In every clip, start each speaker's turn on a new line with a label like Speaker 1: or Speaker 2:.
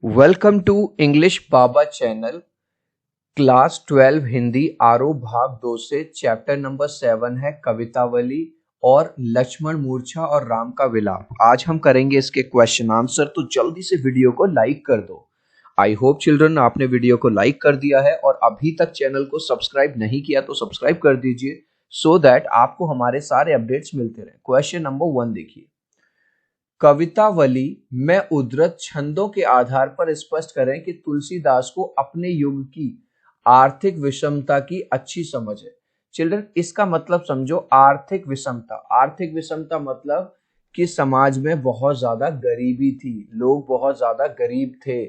Speaker 1: Welcome to English Baba channel. Class 12 Hindi Aroh भाग 2 से chapter number 7 है कवितावली और लक्ष्मण मूर्छा और राम का विलाप। आज हम करेंगे इसके क्वेश्चन आंसर, तो जल्दी से वीडियो को लाइक कर दो। आई होप चिल्ड्रन आपने वीडियो को लाइक कर दिया है और अभी तक चैनल को सब्सक्राइब नहीं किया तो सब्सक्राइब कर दीजिए सो दैट आपको हमारे सारे अपडेट्स मिलते रहे। क्वेश्चन नंबर 1 देखिए, कवितावली में उद्धृत छंदों के आधार पर स्पष्ट करें कि तुलसीदास को अपने युग की आर्थिक विषमता की अच्छी समझ है। चिल्ड्रन, इसका मतलब समझो। आर्थिक विषमता, आर्थिक विषमता मतलब कि समाज में बहुत ज्यादा गरीबी थी, लोग बहुत ज्यादा गरीब थे,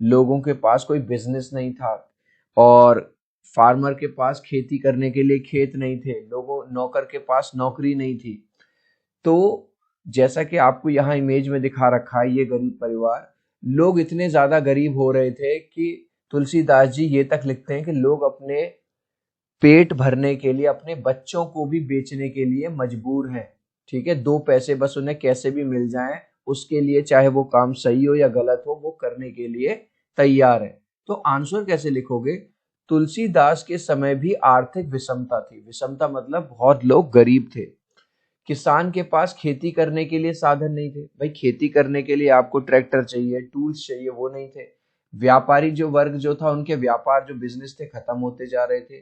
Speaker 1: लोगों के पास कोई बिजनेस नहीं था और फार्मर के पास खेती करने के लिए खेत नहीं थे, लोगों नौकर के पास नौकरी नहीं थी। तो जैसा कि आपको यहाँ इमेज में दिखा रखा है, ये गरीब परिवार, लोग इतने ज्यादा गरीब हो रहे थे कि तुलसीदास जी ये तक लिखते हैं कि लोग अपने पेट भरने के लिए अपने बच्चों को भी बेचने के लिए मजबूर हैं। ठीक है, दो पैसे बस उन्हें कैसे भी मिल जाएं, उसके लिए चाहे वो काम सही हो या गलत हो, वो करने के लिए तैयार है। तो आंसर कैसे लिखोगे? तुलसीदास के समय भी आर्थिक विषमता थी। विषमता मतलब बहुत लोग गरीब थे। किसान के पास खेती करने के लिए साधन नहीं थे। भाई, खेती करने के लिए आपको ट्रैक्टर चाहिए, टूल्स चाहिए, वो नहीं थे। व्यापारी जो वर्ग जो था, उनके व्यापार जो बिजनेस थे खत्म होते जा रहे थे।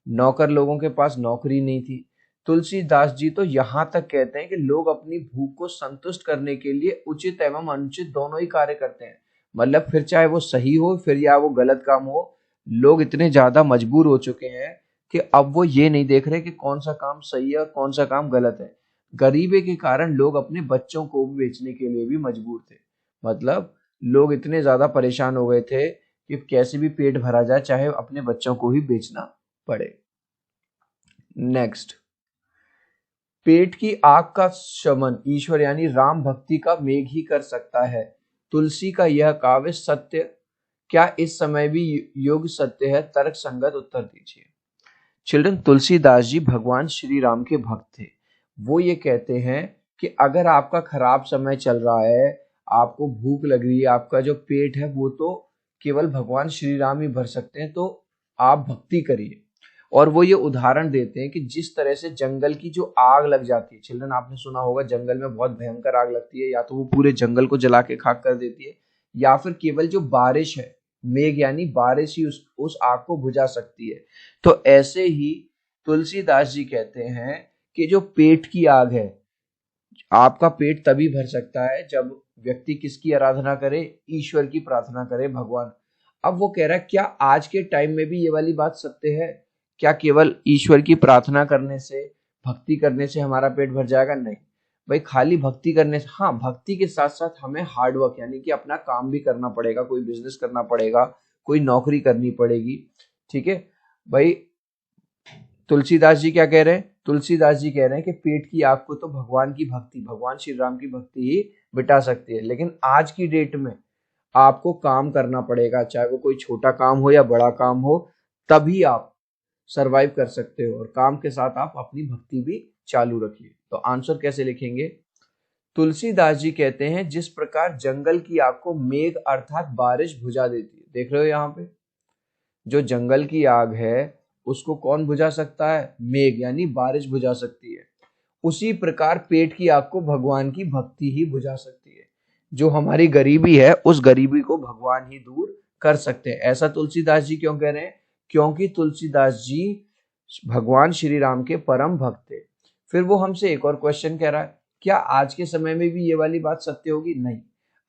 Speaker 1: नौकर लोगों के पास नौकरी नहीं थी। तुलसीदास जी तो यहां तक कहते हैं कि लोग अपनी भूख को संतुष्ट करने के लिए उचित एवं अनुचित दोनों ही कार्य करते हैं। मतलब फिर चाहे वो सही हो फिर या वो गलत काम हो, लोग इतने ज्यादा मजबूर हो चुके हैं कि अब वो ये नहीं देख रहे कि कौन सा काम सही है और कौन सा काम गलत है। गरीबी के कारण लोग अपने बच्चों को बेचने के लिए भी मजबूर थे। मतलब लोग इतने ज्यादा परेशान हो गए थे कि कैसे भी पेट भरा जाए, चाहे अपने बच्चों को ही बेचना पड़े। नेक्स्ट, पेट की आग का शमन ईश्वर यानी राम भक्ति का मेघ ही कर सकता है। तुलसी का यह काव्य सत्य क्या इस समय भी युग सत्य है? तर्क संगत उत्तर दीजिए। चिल्ड्रन, तुलसीदास जी भगवान श्री राम के भक्त थे। वो ये कहते हैं कि अगर आपका खराब समय चल रहा है, आपको भूख लग रही है, आपका जो पेट है वो तो केवल भगवान श्री राम ही भर सकते हैं, तो आप भक्ति करिए। और वो ये उदाहरण देते हैं कि जिस तरह से जंगल की जो आग लग जाती है, चिल्ड्रन आपने सुना होगा जंगल में बहुत भयंकर आग लगती है, या तो वो पूरे जंगल को जला के खाक कर देती है, या फिर केवल जो बारिश है, मेघ यानी बारिश ही उस आग को बुझा सकती है। तो ऐसे ही तुलसीदास जी कहते हैं कि जो पेट की आग है, आपका पेट तभी भर सकता है जब व्यक्ति किसकी आराधना करे? ईश्वर की प्रार्थना करे, भगवान। अब वो कह रहा है क्या आज के टाइम में भी ये वाली बात सत्य है? क्या केवल ईश्वर की प्रार्थना करने से, भक्ति करने से हमारा पेट भर जाएगा? नहीं भाई, खाली भक्ति करने से, हाँ, भक्ति के साथ साथ हमें हार्डवर्क यानी कि अपना काम भी करना पड़ेगा, कोई बिजनेस करना पड़ेगा, कोई नौकरी करनी पड़ेगी। ठीक है भाई, तुलसीदास जी क्या कह रहे हैं? तुलसीदास जी कह रहे हैं कि पेट की आग को तो भगवान की भक्ति, भगवान श्री राम की भक्ति ही मिटा सकती है। लेकिन आज की डेट में आपको काम करना पड़ेगा, चाहे वो कोई छोटा काम हो या बड़ा काम हो, तभी आप सरवाइव कर सकते हो। और काम के साथ आप अपनी भक्ति भी चालू रखिए। तो आंसर कैसे लिखेंगे? तुलसीदास जी कहते हैं जिस प्रकार जंगल की आग को मेघ अर्थात बारिश बुझा देती है। देख रहे हो यहाँ पे, जो जंगल की आग है उसको कौन बुझा सकता है? मेघ यानी बारिश बुझा सकती है। उसी प्रकार पेट की आग को भगवान की भक्ति ही बुझा सकती है। जो हमारी गरीबी है उस गरीबी को भगवान ही दूर कर सकते हैं। ऐसा तुलसीदास जी क्यों कह रहे हैं? क्योंकि तुलसीदास जी भगवान श्री राम के परम भक्त थे। फिर वो हमसे एक और क्वेश्चन कह रहा है, क्या आज के समय में भी ये वाली बात सत्य होगी? नहीं,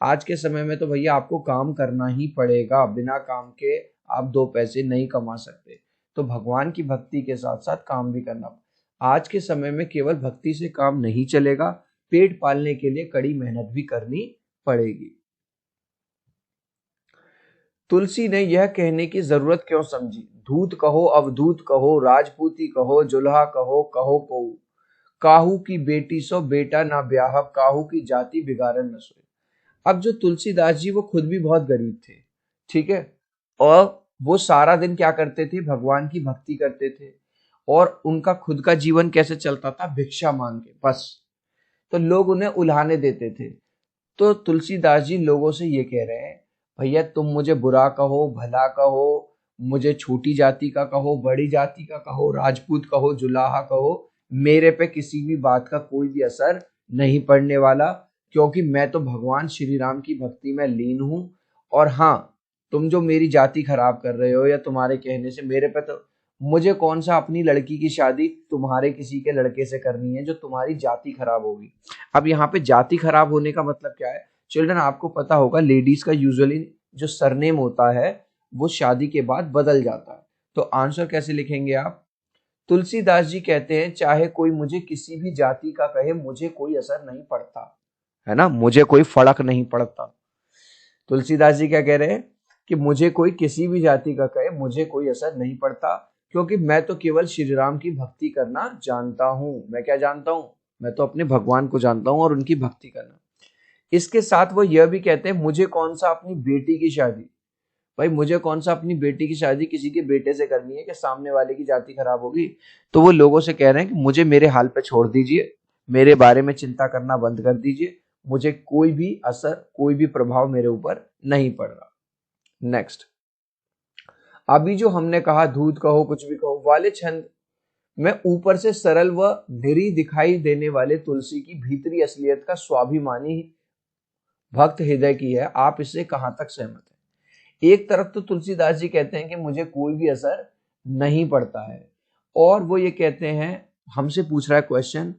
Speaker 1: आज के समय में तो भैया आपको काम करना ही पड़ेगा, बिना काम के आप दो पैसे नहीं कमा सकते। तो भगवान की भक्ति के साथ साथ काम भी करना। आज के समय में केवल भक्ति से काम नहीं चलेगा, पेट पालने के लिए कड़ी मेहनत भी करनी पड़ेगी। तुलसी ने यह कहने की जरूरत क्यों समझी? धूत कहो अवधूत कहो, राजपूती कहो जुल्हा कहो, कहो को काहू की बेटी सो बेटा ना ब्याह, काहू की जाति बिगाड़न न सोए। अब जो तुलसीदास जी वो खुद भी बहुत गरीब थे, ठीक है, और वो सारा दिन क्या करते थे? भगवान की भक्ति करते थे। और उनका खुद का जीवन कैसे चलता था? भिक्षा मांग के बस। तो लोग उन्हें उल्हाने देते थे। तो तुलसीदास जी लोगों से ये कह रहे हैं, भैया तुम मुझे बुरा कहो, भला कहो, मुझे छोटी जाति का कहो, बड़ी जाति का कहो, राजपूत कहो, जुलाहा कहो, मेरे पे किसी भी बात का कोई भी असर नहीं पड़ने वाला, क्योंकि मैं तो भगवान श्री राम की भक्ति में लीन हूं। और हाँ, तुम जो मेरी जाति खराब कर रहे हो या तुम्हारे कहने से मेरे पे, तो मुझे कौन सा अपनी लड़की की शादी तुम्हारे किसी के लड़के से करनी है जो तुम्हारी जाति खराब होगी। अब यहाँ पे जाति खराब होने का मतलब क्या है चिल्ड्रन, आपको पता होगा लेडीज का यूजुअली जो सरनेम होता है वो शादी के बाद बदल जाता है। तो आंसर कैसे लिखेंगे आप? तुलसीदास जी कहते हैं चाहे कोई मुझे किसी भी जाति का कहे, मुझे कोई असर नहीं पड़ता, है ना, मुझे कोई फर्क नहीं पड़ता। तुलसीदास जी क्या कह रहे हैं कि मुझे कोई किसी भी जाति का कहे, मुझे कोई असर नहीं पड़ता, क्योंकि मैं तो केवल श्री राम की भक्ति करना जानता हूं। मैं क्या जानता हूं? मैं तो अपने भगवान को जानता हूं और उनकी भक्ति करना। इसके साथ वो यह भी कहते हैं मुझे कौन सा अपनी बेटी की शादी, भाई मुझे कौन सा अपनी बेटी की शादी किसी के बेटे से करनी है कि सामने वाले की जाति खराब होगी। तो वो लोगों से कह रहे हैं कि मुझे मेरे हाल पे छोड़ दीजिए, मेरे बारे में चिंता करना बंद कर दीजिए, मुझे कोई भी असर, कोई भी प्रभाव मेरे ऊपर नहीं पड़ रहा। नेक्स्ट, अभी जो हमने कहा दूध कहो कुछ भी कहो वाले छंद में ऊपर से सरल व निरी दिखाई देने वाले तुलसी की भीतरी असलियत का स्वाभिमानी भक्त हृदय की है, आप इससे कहां तक सहमत हैं? एक तरफ तो तुलसीदास जी कहते हैं कि मुझे कोई भी असर नहीं पड़ता है, और वो ये कहते हैं, हमसे पूछ रहा है क्वेश्चन,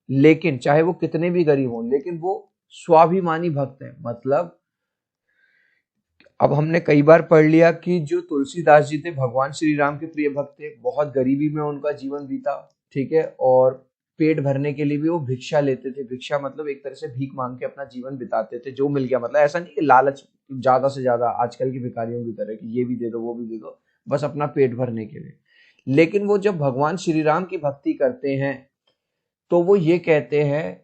Speaker 1: लेकिन चाहे वो कितने भी गरीब हों, लेकिन वो स्वाभिमानी भक्त है। मतलब अब हमने कई बार पढ़ लिया कि जो तुलसीदास जी थे भगवान श्री राम के प्रिय भक्त थे, बहुत गरीबी में उनका जीवन बीता, ठीक है, और पेट भरने के लिए भी वो भिक्षा लेते थे। भिक्षा मतलब एक तरह से भीख मांग के अपना जीवन बिताते थे, जो मिल गया, मतलब ऐसा नहीं कि लालच ज्यादा से ज्यादा आजकल की भिखारियों की तरह कि ये भी दे दो वो भी दे दो, बस अपना पेट भरने के लिए। लेकिन वो जब भगवान श्री राम की भक्ति करते हैं तो वो ये कहते हैं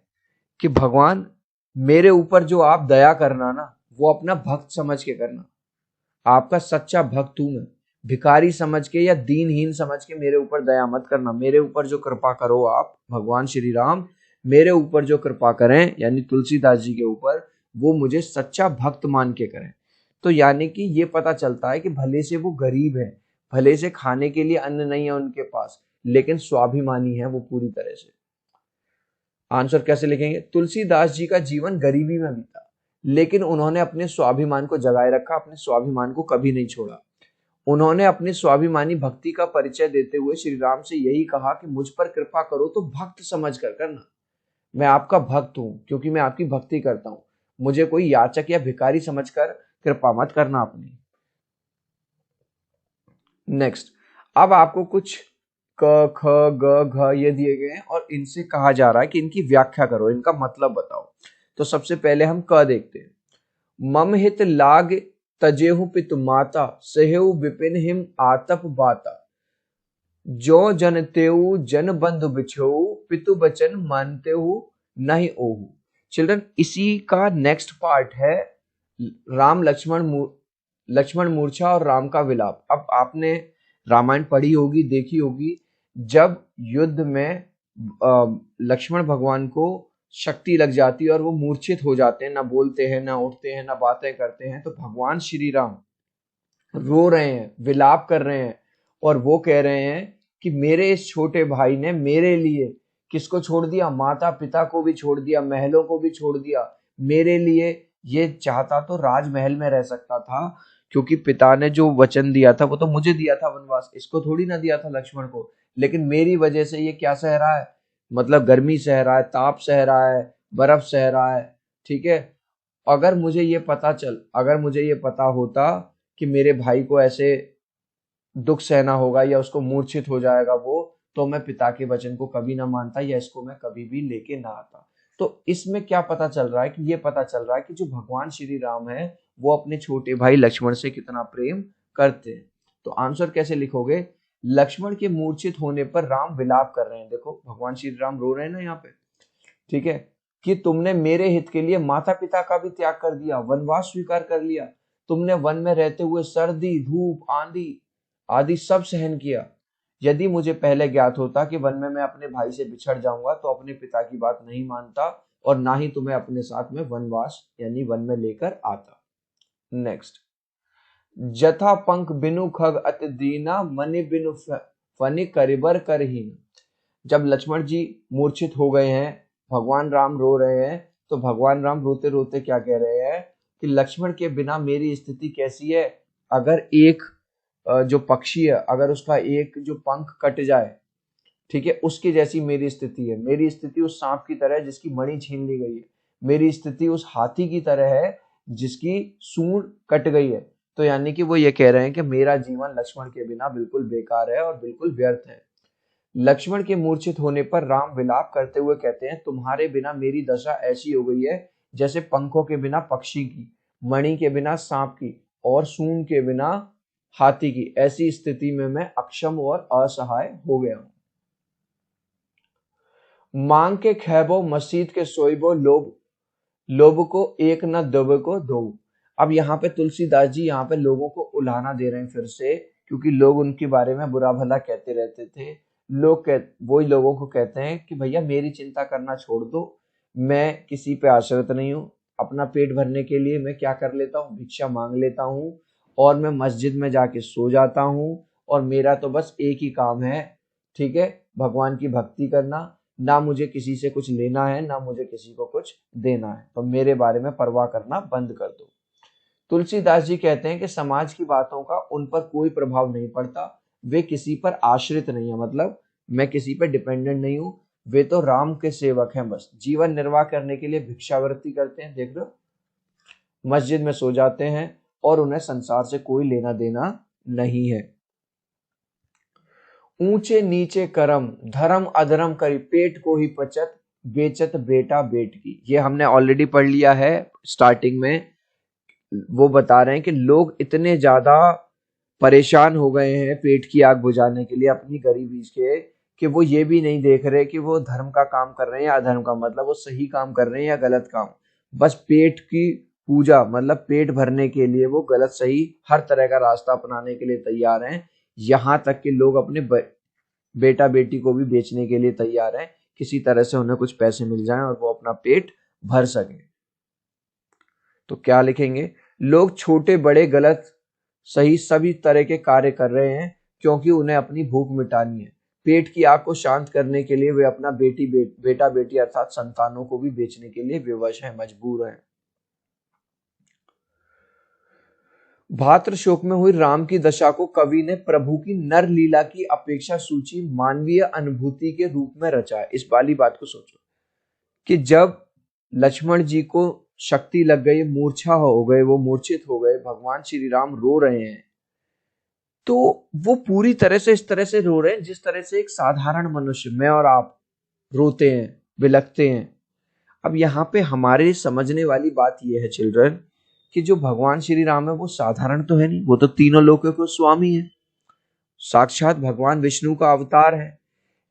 Speaker 1: कि भगवान मेरे ऊपर जो आप दया करना ना, वो अपना भक्त समझ के करना, आपका सच्चा भक्त हूं मैं, भिखारी समझ के या दीनहीन समझ के मेरे ऊपर दया मत करना, मेरे ऊपर जो कृपा करो आप भगवान श्री राम, मेरे ऊपर जो कृपा करें यानी तुलसीदास जी के ऊपर, वो मुझे सच्चा भक्त मान के करें। तो यानी कि ये पता चलता है कि भले से वो गरीब है, भले से खाने के लिए अन्न नहीं है उनके पास, लेकिन स्वाभिमानी है वो पूरी तरह से। आंसर कैसे लिखेंगे? तुलसीदास जी का जीवन गरीबी में बीता, लेकिन उन्होंने अपने स्वाभिमान को जगाए रखा, अपने स्वाभिमान को कभी नहीं छोड़ा। उन्होंने अपनी स्वाभिमानी भक्ति का परिचय देते हुए श्री राम से यही कहा कि मुझ पर कृपा करो तो भक्त समझ कर करना, मैं आपका भक्त हूं क्योंकि मैं आपकी भक्ति करता हूं, मुझे कोई याचक या भिखारी समझकर कृपा मत करना अपनी। नेक्स्ट, अब आपको कुछ क ख ग घ ये दिए गए हैं और इनसे कहा जा रहा है कि इनकी व्याख्या करो, इनका मतलब बताओ। तो सबसे पहले हम क देखते हैं। मम हित लाग तजेहु पितु माता, सहेहु विपिन हिम आतप बाता, जो जन तेऊ जन बंधु बिछोऊ, पितु बचन मानतेहु नहीं ओहु। चिल्ड्रन, इसी का नेक्स्ट पार्ट है राम लक्ष्मण मूर्छा और राम का विलाप। अब आपने रामायण पढ़ी होगी, देखी होगी, जब युद्ध में लक्ष्मण भगवान को शक्ति लग जाती है और वो मूर्छित हो जाते हैं, ना बोलते हैं, ना उठते हैं, ना बातें करते हैं, तो भगवान श्री राम रो रहे हैं, विलाप कर रहे हैं, और वो कह रहे हैं कि मेरे इस छोटे भाई ने मेरे लिए किसको छोड़ दिया? माता पिता को भी छोड़ दिया, महलों को भी छोड़ दिया, मेरे लिए। ये चाहता तो राजमहल में रह सकता था, क्योंकि पिता ने जो वचन दिया था वो तो मुझे दिया था वनवास, इसको थोड़ी ना दिया था लक्ष्मण को। लेकिन मेरी वजह से ये क्या सह रहा है? मतलब गर्मी सह रहा है, ताप सह रहा है, बर्फ सह रहा है, ठीक है। अगर मुझे ये पता होता कि मेरे भाई को ऐसे दुख सहना होगा या उसको मूर्छित हो जाएगा वो, तो मैं पिता के वचन को कभी ना मानता या इसको मैं कभी भी लेके ना आता। तो इसमें क्या पता चल रहा है? कि ये पता चल रहा है कि जो भगवान श्री राम है वो अपने छोटे भाई लक्ष्मण से कितना प्रेम करते हैं। तो आंसर कैसे लिखोगे? लक्ष्मण के मूर्छित होने पर राम विलाप कर रहे हैं, देखो भगवान श्री राम रो रहे हैं ना यहाँ पे, ठीक है, कि तुमने मेरे हित के लिए माता पिता का भी त्याग कर दिया, वनवास स्वीकार कर लिया, तुमने वन में रहते हुए सर्दी धूप आंधी आदि सब सहन किया। यदि मुझे पहले ज्ञात होता कि वन में मैं अपने भाई से बिछड़ जाऊंगा तो अपने पिता की बात नहीं मानता और ना ही तुम्हें अपने साथ में वनवास यानी वन में लेकर आता। नेक्स्ट, जथा पंख बिनु खग अति दीना, मनि बिनु फनि करिबर करहीन। जब लक्ष्मण जी मूर्छित हो गए हैं, भगवान राम रो रहे हैं, तो भगवान राम रोते रोते क्या कह रहे हैं कि लक्ष्मण के बिना मेरी स्थिति कैसी है। अगर एक जो पक्षी है, अगर उसका एक जो पंख कट जाए, ठीक है, उसकी जैसी मेरी स्थिति है। मेरी स्थिति उस सांप की तरह है जिसकी मणि छीन ली गई है। मेरी स्थिति उस हाथी की तरह है जिसकी सूंड कट गई है। तो यानी कि वो ये कह रहे हैं कि मेरा जीवन लक्ष्मण के बिना बिल्कुल बेकार है और बिल्कुल व्यर्थ है। लक्ष्मण के मूर्छित होने पर राम विलाप करते हुए कहते हैं, तुम्हारे बिना मेरी दशा ऐसी हो गई है जैसे पंखों के बिना पक्षी की, मणि के बिना सांप की और सूंड के बिना हाथी की। ऐसी स्थिति में मैं अक्षम और असहाय हो गया हूं। मांग के खैबो मसीद के सोइबो, लोभ लोभ को एक न दब को दो। अब यहाँ पे तुलसीदास जी यहाँ पे लोगों को उलाहना दे रहे हैं फिर से, क्योंकि लोग उनके बारे में बुरा भला कहते रहते थे। वही लोगों को कहते हैं कि भैया मेरी चिंता करना छोड़ दो, मैं किसी पे आश्रित नहीं हूँ। अपना पेट भरने के लिए मैं क्या कर लेता हूँ, भिक्षा मांग लेता हूँ और मैं मस्जिद में जाके सो जाता हूँ और मेरा तो बस एक ही काम है, ठीक है, भगवान की भक्ति करना। ना मुझे किसी से कुछ लेना है, ना मुझे किसी को कुछ देना है, तो मेरे बारे में परवाह करना बंद कर दो। तुलसीदास जी कहते हैं कि समाज की बातों का उन पर कोई प्रभाव नहीं पड़ता, वे किसी पर आश्रित नहीं है, मतलब मैं किसी पर डिपेंडेंट नहीं हूं। वे तो राम के सेवक हैं, बस जीवन निर्वाह करने के लिए भिक्षावृत्ति करते हैं, देख लो, मस्जिद में सो जाते हैं और उन्हें संसार से कोई लेना देना नहीं है। ऊंचे नीचे करम, धर्म अधर्म करी, पेट को ही पचत, बेचत बेटा बेट की। ये हमने ऑलरेडी पढ़ लिया है स्टार्टिंग में। वो बता रहे हैं कि लोग इतने ज्यादा परेशान हो गए हैं पेट की आग बुझाने के लिए अपनी गरीबी के, कि वो ये भी नहीं देख रहे कि वो धर्म का काम कर रहे हैं या अधर्म का, मतलब वो सही काम कर रहे हैं या गलत काम। बस पेट की पूजा, मतलब पेट भरने के लिए वो गलत सही हर तरह का रास्ता अपनाने के लिए तैयार हैं। यहाँ तक कि लोग अपने बेटा बेटी को भी बेचने के लिए तैयार हैं, किसी तरह से उन्हें कुछ पैसे मिल जाएं और वो अपना पेट भर सके। तो क्या लिखेंगे, लोग छोटे बड़े गलत सही सभी तरह के कार्य कर रहे हैं क्योंकि उन्हें अपनी भूख मिटानी है। पेट की आग को शांत करने के लिए वे अपना बेटा बेटी अर्थात संतानों को भी बेचने के लिए विवश हैं, मजबूर हैं। भात्र शोक में हुई राम की दशा को कवि ने प्रभु की नर लीला की अपेक्षा सूची मानवीय अनुभूति के रूप में रचा है। इस वाली बात को सोचो कि जब लक्ष्मण जी को शक्ति लग गई, मूर्छा हो गए, वो मूर्छित हो गए, भगवान श्री राम रो रहे हैं, तो वो पूरी तरह से इस तरह से रो रहे हैं जिस तरह से एक साधारण मनुष्य, मैं और आप, रोते हैं, बिलखते हैं। अब यहाँ पे हमारे समझने वाली बात यह है चिल्ड्रन, कि जो भगवान श्री राम है वो साधारण तो है नहीं, वो तो तीनों लोकों के स्वामी है, साक्षात भगवान विष्णु का अवतार है।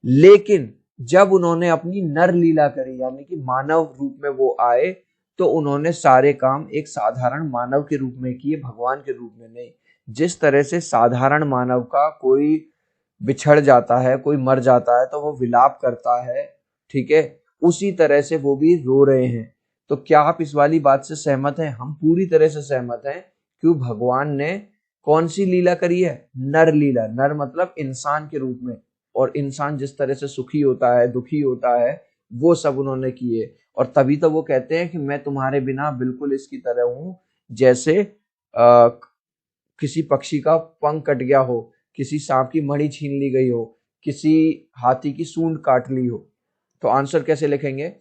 Speaker 1: लेकिन जब उन्होंने अपनी नर लीला करी, यानी कि मानव रूप में वो आए, तो उन्होंने सारे काम एक साधारण मानव के रूप में किए, भगवान के रूप में नहीं। जिस तरह से साधारण मानव का कोई बिछड़ जाता है, कोई मर जाता है तो वो विलाप करता है, ठीक है, उसी तरह से वो भी रो रहे हैं। तो क्या आप इस वाली बात से सहमत हैं? हम पूरी तरह से सहमत हैं। क्यों? भगवान ने कौन सी लीला करी है? नर लीला। नर मतलब इंसान के रूप में, और इंसान जिस तरह से सुखी होता है, दुखी होता है, वो सब उन्होंने किए। और तभी तो वो कहते हैं कि मैं तुम्हारे बिना बिल्कुल इसकी तरह हूं जैसे किसी पक्षी का पंख कट गया हो, किसी सांप की मणि छीन ली गई हो, किसी हाथी की सूंड काट ली हो। तो आंसर कैसे लिखेंगे?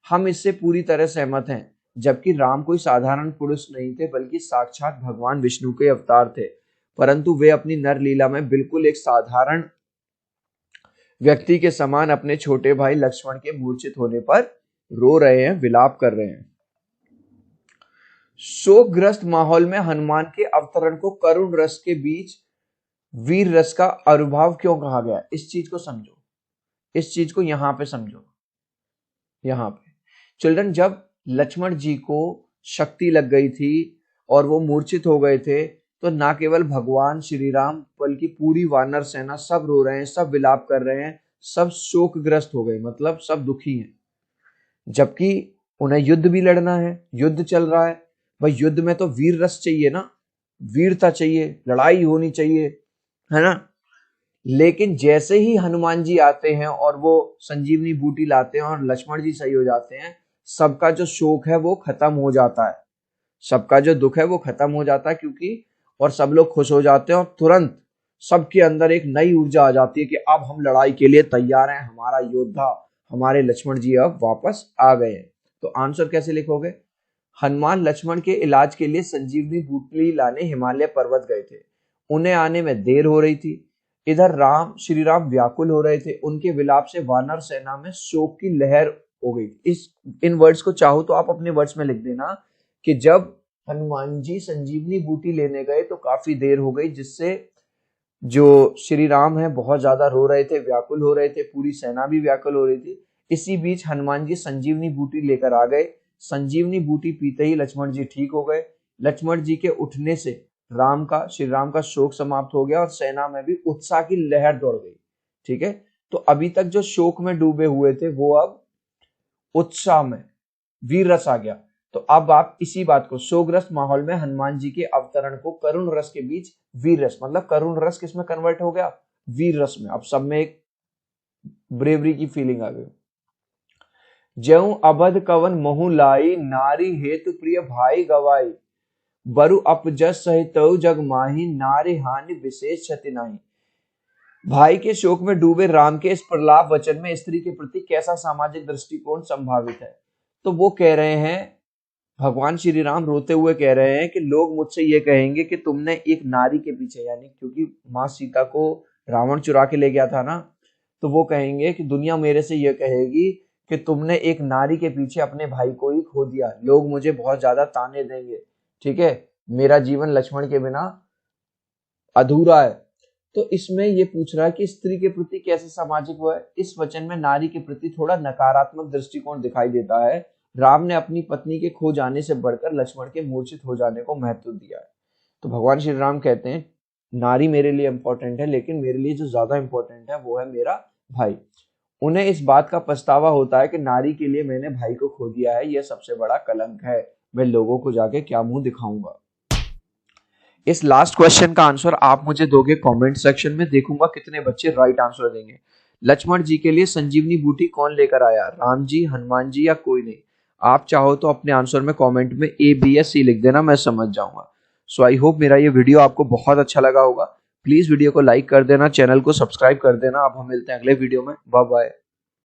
Speaker 1: हम इससे पूरी तरह सहमत हैं, जबकि राम कोई साधारण पुरुष नहीं थे बल्कि साक्षात भगवान विष्णु के अवतार थे, परंतु वे अपनी नर लीला में बिल्कुल एक साधारण व्यक्ति के समान अपने छोटे भाई लक्ष्मण के मूर्छित होने पर रो रहे हैं, विलाप कर रहे हैं। शोकग्रस्त माहौल में हनुमान के अवतरण को करुण रस के बीच वीर रस का आविर्भाव क्यों कहा गया? इस चीज को समझो, इस चीज को यहां पे समझो। यहां पे चिल्ड्रन, जब लक्ष्मण जी को शक्ति लग गई थी और वो मूर्छित हो गए थे, तो ना केवल भगवान श्री राम बल्कि पूरी वानर सेना सब रो रहे हैं, सब विलाप कर रहे हैं, सब शोकग्रस्त हो गए, मतलब सब दुखी हैं। जबकि उन्हें युद्ध भी लड़ना है, युद्ध चल रहा है। भाई युद्ध में तो वीर रस चाहिए ना, वीरता चाहिए, लड़ाई होनी चाहिए, है ना। लेकिन जैसे ही हनुमान जी आते हैं और वो संजीवनी बूटी लाते हैं और लक्ष्मण जी सही हो जाते हैं, सबका जो शोक है वो खत्म हो जाता है, सबका जो दुख है वो खत्म हो जाता है, क्योंकि और सब लोग खुश हो जाते हैं और तुरंत सबके अंदर एक नई ऊर्जा आ जाती है कि अब हम लड़ाई के लिए तैयार हैं, हमारा योद्धा हमारे लक्ष्मण जी अब वापस आ गए हैं। तो आंसर कैसे लिखोगे? हनुमान लक्ष्मण के इलाज के लिए संजीवनी बूटी लाने हिमालय पर्वत गए थे। उन्हें आने में देर हो रही थी। इधर श्री राम व्याकुल हो रहे थे। उनके विलाप से वानर सेना में शोक की लहर हो गई। इन वर्ड्स को चाहो तो आप अपने वर्ड्स में लिख देना कि जब हनुमान जी संजीवनी बूटी लेने गए तो काफी देर हो गई, जिससे जो श्री राम है बहुत ज्यादा रो रहे थे, व्याकुल हो रहे थे, पूरी सेना भी व्याकुल हो रही थी। इसी बीच हनुमान जी संजीवनी बूटी लेकर आ गए। संजीवनी बूटी पीते ही लक्ष्मण जी ठीक हो गए। लक्ष्मण जी के उठने से श्री राम का शोक समाप्त हो गया और सेना में भी उत्साह की लहर दौड़ गई। ठीक है, तो अभी तक जो शोक में डूबे हुए थे वो अब उत्साह में, वीर रस आ गया। तो अब आप इसी बात को, शोकग्रस्त माहौल में हनुमान जी के अवतरण को करुण रस के बीच वीर रस, मतलब करुण रस किसमें कन्वर्ट हो गया? वीर रस में। अब सब में एक ब्रेवरी की फीलिंग आ गई। ज्यों अबध कवन महु लाई, नारी हेतु प्रिय भाई गवाई, बरु अपजस सहित जग माही, नारी हानि विशेष क्षति नाही। भाई के शोक में डूबे राम के इस प्रलाप वचन में स्त्री के प्रति कैसा सामाजिक दृष्टिकोण संभावित है? तो वो कह रहे हैं, भगवान श्री राम रोते हुए कह रहे हैं कि लोग मुझसे ये कहेंगे कि तुमने एक नारी के पीछे, यानी क्योंकि माँ सीता को रावण चुरा के ले गया था ना, तो वो कहेंगे कि दुनिया मेरे से ये कहेगी कि तुमने एक नारी के पीछे अपने भाई को ही खो दिया। लोग मुझे बहुत ज्यादा ताने देंगे, ठीक है, मेरा जीवन लक्ष्मण के बिना अधूरा है। तो इसमें ये पूछ रहा है कि स्त्री के प्रति कैसे सामाजिक हुआ है। इस वचन में नारी के प्रति थोड़ा नकारात्मक दृष्टिकोण दिखाई देता है। राम ने अपनी पत्नी के खो जाने से बढ़कर लक्ष्मण के मूर्छित हो जाने को महत्व दिया है। तो भगवान श्री राम कहते हैं नारी मेरे लिए इंपॉर्टेंट है, लेकिन मेरे लिए जो ज्यादा इंपॉर्टेंट है वो है मेरा भाई। उन्हें इस बात का पछतावा होता है कि नारी के लिए मैंने भाई को खो दिया है, यह सबसे बड़ा कलंक है, मैं लोगों को जाके क्या मुंह दिखाऊंगा। इस लास्ट क्वेश्चन का आंसर आप मुझे दोगे कमेंट सेक्शन में, देखूंगा कितने बच्चे राइट आंसर देंगे। लक्ष्मण जी के लिए संजीवनी बूटी कौन लेकर आया? राम जी, हनुमान जी या कोई नहीं? आप चाहो तो अपने आंसर में कमेंट में A, B या C लिख देना, मैं समझ जाऊंगा। सो आई होप मेरा ये वीडियो आपको बहुत अच्छा लगा होगा। प्लीज वीडियो को लाइक कर देना, चैनल को सब्सक्राइब कर देना। अब हम मिलते हैं अगले वीडियो में। Bye bye.